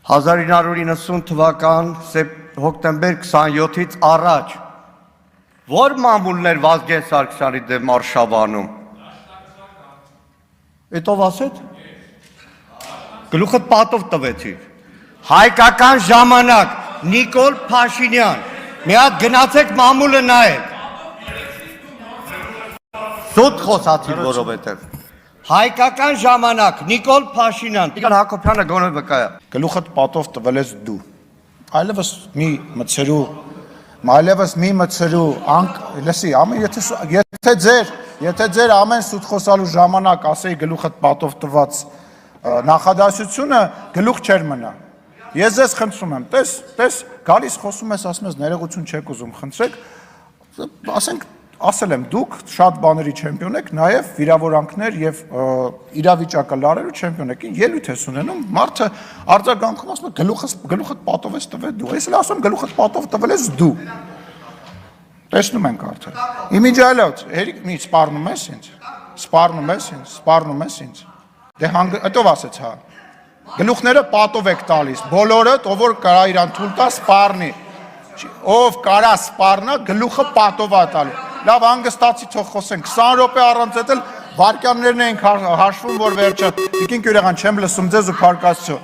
1990 թվական հոկտեմբեր 27-ից առաջ որ մամուլներ Վազգեն Սարգսյանի դեմ արշավանում։ Էտով ասეთ։ Գլուխդ պատով տվեցիր։ Հայկական ժամանակ Նիկոլ Փաշինյան։ Մի հատ գնացեք մամուլը նայեք։ Սուտ խոսացիր որովհետև։ Հայկական ժամանակ Նիկոլ Փաշինյան։ Տիկան Հակոբյանը գոնե վկայա։ Գլուխդ պատով տվել ես դու։ Այլևս մի մցրու, լսի, եթե ձեր ամեն սուտ խոսալու ժամանակ ասեի գլուխդ պատով տված նախադասությունը գլուխ չեր մնա։ Ես ձեզ խնդրում եմ, տես, գալիս խոսում ես, ասում ես ներողություն չեք ուզում, խնդրեք, ասենք, ասել եմ, դուք շատ բաների չեմպիոն եք, նաև վիրավորանքներ և իրավիճակը լարելու չեմպիոն եք, ելույթ ես ունենում, մարդը արձագանքում ասում է գլուխդ պատով ես տվել դու, ես էլ ասում գլուխդ պատով տվել ես դու, տեսնում ենք արդեն, իմիջայլոց, մի սպառնում ես ինձ, դե հետով ասեց հա, գլուխները պատով եք տալիս, բոլորը, ով որ կարա իրան թույլ տա սպառնի, ով կարա սպառնա, գլուխը պատով ա տալի, լավ հանգստացի թող խոսենք, 20 րոպե առանց էդ էլ վարկյաններն էինք հաշվում, որ վերջը, տիկին Կյուրեղան, չեմ լսում ձեզ ու փառք Աստծո։